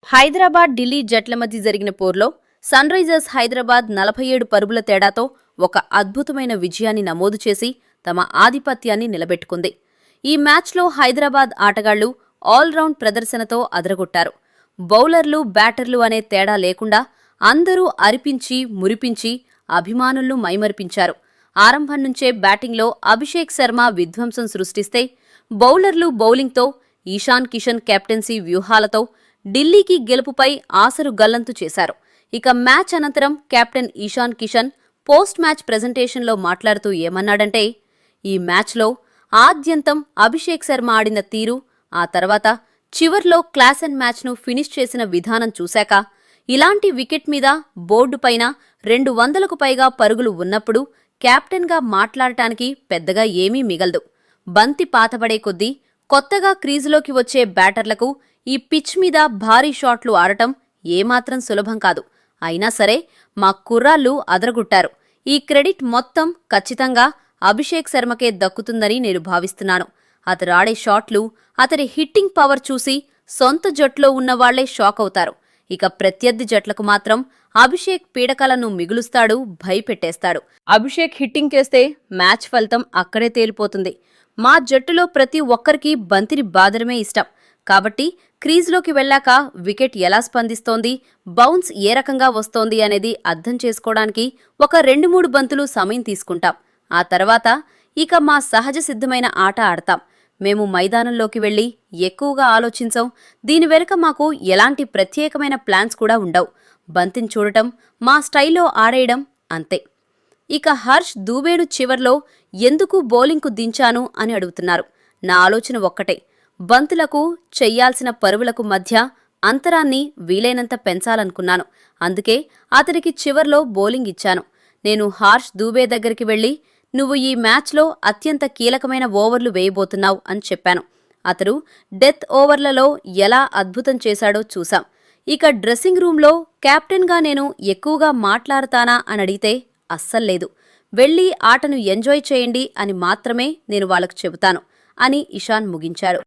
హైదరాబాద్ ఢిల్లీ జట్ల మధ్య జరిగిన పోరులో సన్ రైజర్స్ హైదరాబాద్ 47 పరుగుల తేడాతో ఒక అద్భుతమైన విజయాన్ని నమోదు చేసి తమ ఆధిపత్యాన్ని నిలబెట్టుకుంది. ఈ మ్యాచ్లో హైదరాబాద్ ఆటగాళ్లు ఆల్రౌండ్ ప్రదర్శనతో అదరగొట్టారు. బౌలర్లు, బ్యాటర్లు అనే తేడా లేకుండా అందరూ అరిపించి, మురిపించి అభిమానులను మైమరిపించారు. ఆరంభం నుంచే బ్యాటింగ్లో అభిషేక్ శర్మ విధ్వంసం సృష్టిస్తే, బౌలర్లు బౌలింగ్తో, ఈశాన్ కిషన్ కెప్టెన్సీ వ్యూహాలతో ఢిల్లీకి గెలుపుపై ఆసరు గల్లంతు చేశారు. ఇక మ్యాచ్ అనంతరం captain Ishan Kishan post match ప్రెజెంటేషన్లో మాట్లాడుతూ ఏమన్నాడంటే, ఈ మ్యాచ్లో ఆద్యంతం అభిషేక్ శర్మ ఆడిన తీరు, ఆ తర్వాత చివర్లో క్లాస్ అండ్ మ్యాచ్ను ఫినిష్ చేసిన విధానం చూశాక ఇలాంటి వికెట్ మీద బోర్డు పైన 200కు పైగా పరుగులు ఉన్నప్పుడు కెప్టెన్గా మాట్లాడటానికి పెద్దగా ఏమీ మిగలదు. బంతి పాతబడే కొద్దీ కొత్తగా క్రీజులోకి వచ్చే బ్యాటర్లకు ఈ పిచ్ మీద భారీ షాట్లు ఆడటం ఏమాత్రం సులభం కాదు. అయినా సరే మా కుర్రాళ్లు అదరగొట్టారు. ఈ క్రెడిట్ మొత్తం ఖచ్చితంగా అభిషేక్ శర్మకే దక్కుతుందని నేను భావిస్తున్నాను. అతడాడే షాట్లు, అతడి హిట్టింగ్ పవర్ చూసి సొంత జట్లో ఉన్నవాళ్లే షాక్ అవుతారు. ఇక ప్రత్యర్థి జట్లకు మాత్రం అభిషేక్ పీడకలను మిగులుస్తాడు, భయపెట్టేస్తాడు. అభిషేక్ హిట్టింగ్ చేస్తే మ్యాచ్ ఫలితం అక్కడే తేలిపోతుంది. మా జట్టులో ప్రతి ఒక్కరికి బంతిని బాదడమే ఇష్టం. కాబట్టి క్రీజ్లోకి వెళ్లాక వికెట్ ఎలా స్పందిస్తోంది, బౌన్స్ ఏ రకంగా వస్తోంది అనేది అర్థం చేసుకోవడానికి ఒక 2-3 బంతులు సమయం తీసుకుంటాం. ఆ తర్వాత ఇక మా సహజ సిద్ధమైన ఆట ఆడతాం. మేము మైదానంలోకి వెళ్లి ఎక్కువగా ఆలోచించం. దీని వెనుక మాకు ఎలాంటి ప్రత్యేకమైన ప్లాన్స్ కూడా ఉండవు. బంతిని చూడటం, మా స్టైల్లో ఆడేయడం, అంతే. ఇక హర్ష్ దూబేను చివర్లో ఎందుకు బౌలింగ్కు దించాను అని అడుగుతున్నారు. నా ఆలోచన ఒక్కటే, బంతులకు, చెయ్యాల్సిన పరుగులకు మధ్య అంతరాన్ని వీలైనంత పెంచాలనుకున్నాను. అందుకే అతడికి చివర్లో బౌలింగ్ ఇచ్చాను. నేను హర్ష్ దూబే దగ్గరికి వెళ్లి, నువ్వు ఈ మ్యాచ్లో అత్యంత కీలకమైన ఓవర్లు వేయబోతున్నావు అని చెప్పాను. అతడు డెత్ ఓవర్లలో ఎలా అద్భుతం చేశాడో చూశాం. ఇక డ్రెస్సింగ్ రూంలో కెప్టెన్గా నేను ఎక్కువగా మాట్లాడతానా అని అడిగితే అస్సల్లేదు. వెళ్లి ఆటను ఎంజాయ్ చేయండి అని మాత్రమే నేను వాళ్లకు చెబుతాను అని ఇషాన్ ముగించారు.